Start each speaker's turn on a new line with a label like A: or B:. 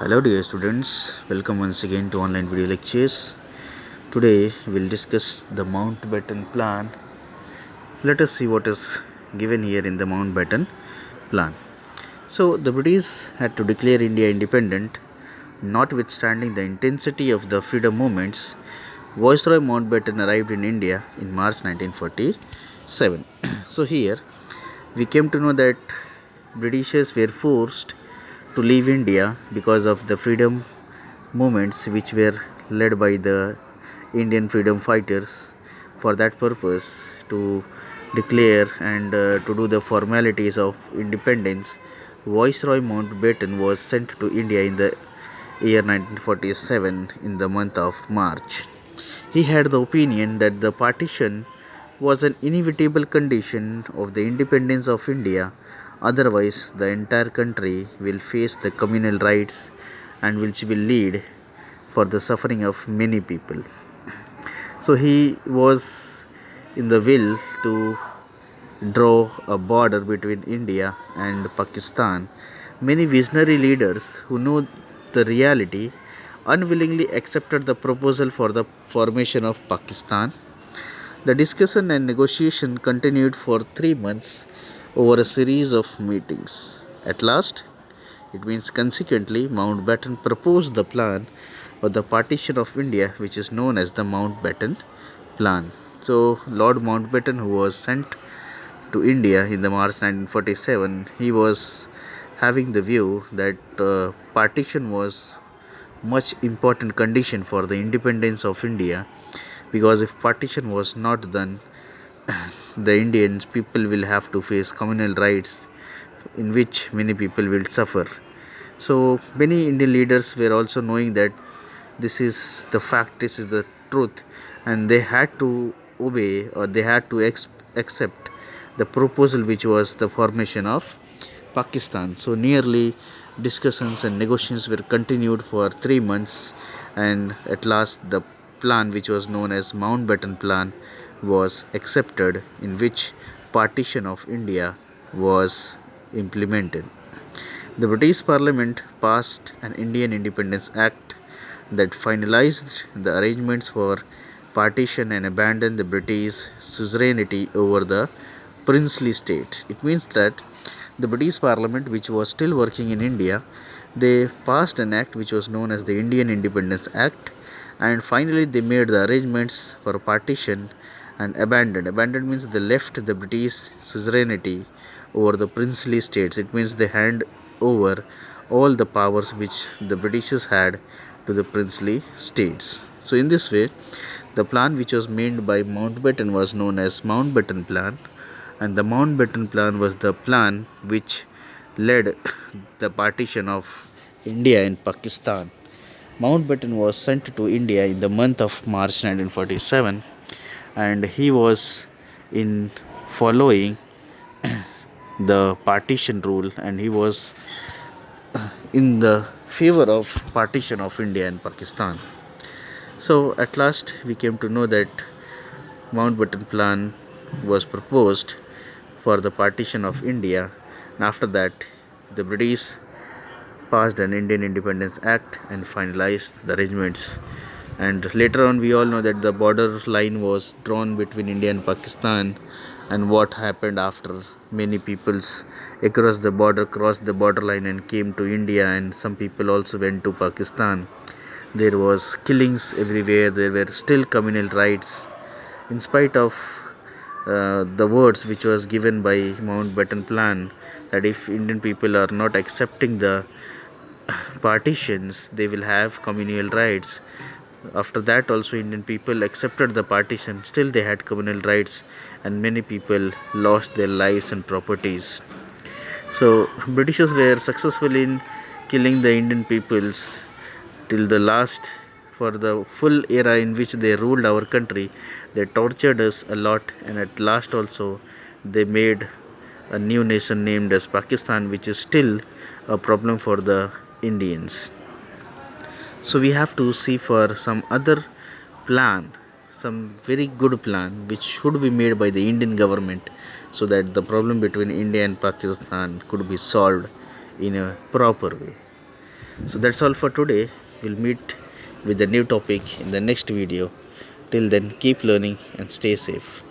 A: Hello dear students, welcome once again to online video lectures. Today we'll discuss the Mountbatten Plan. Let us see what is given here in the Mountbatten Plan. So the British had to declare India independent, notwithstanding the intensity of the freedom movements. Viceroy Mountbatten arrived in India in March 1947. So here we came to know that Britishers were forced to leave India because of the freedom movements which were led by the Indian freedom fighters. For that purpose, to declare and to do the formalities of independence, Viceroy Mountbatten was sent to India in the year 1947 in the month of March. He had the opinion that the partition was an inevitable condition of the independence of India, otherwise, the entire country will face the communal rights and which will lead for the suffering of many people. So he was in the will to draw a border between India and Pakistan. Many visionary leaders who know the reality unwillingly accepted the proposal for the formation of Pakistan. The discussion and negotiation continued for 3 months over a series of meetings. At last, it means consequently, Mountbatten proposed the plan for the partition of India, which is known as the Mountbatten Plan. So, Lord Mountbatten, who was sent to India in the March 1947, he was having the view that partition was much important condition for the independence of India, because if partition was not done, the Indians people will have to face communal rights in which many people will suffer. So many Indian leaders were also knowing that this is the fact, this is the truth, and they had to obey, or they had to accept the proposal which was the formation of Pakistan. So nearly discussions and negotiations were continued for 3 months, and at last the plan which was known as Mountbatten Plan was accepted, in which partition of India was implemented. The British Parliament passed an Indian Independence Act that finalized the arrangements for partition and abandoned the British suzerainty over the princely states. It means that the British Parliament, which was still working in India, they passed an act which was known as the Indian Independence Act, and finally they made the arrangements for partition and abandoned. Abandoned means they left the British suzerainty over the princely states. It means they hand over all the powers which the Britishers had to the princely states. So in this way, the plan which was made by Mountbatten was known as Mountbatten Plan, and the Mountbatten Plan was the plan which led the partition of India and Pakistan. Mountbatten was sent to India in the month of March 1947, and he was in following the partition rule, and he was in the favor of partition of India and Pakistan. So at last we came to know that Mountbatten Plan was proposed for the partition of India, and after that the British passed an Indian Independence Act and finalized the arrangements. And later on, we all know that the border line was drawn between India and Pakistan, and what happened after many peoples across the border crossed the border line and came to India, and some people also went to Pakistan. There was killings everywhere. There were still communal rights, in spite of the words which was given by Mountbatten Plan, that if Indian people are not accepting the partitions, they will have communal rights. After that also Indian people accepted the partition, still they had communal rights, and many people lost their lives and properties. So Britishers were successful in killing the Indian peoples till the last. For the full era in which they ruled our country, they tortured us a lot, and at last also they made a new nation named as Pakistan, which is still a problem for the Indians. So we have to see for some other plan, some very good plan which should be made by the Indian government, so that the problem between India and Pakistan could be solved in a proper way. So that's all for today. We'll meet with a new topic in the next video. Till then, keep learning and stay safe.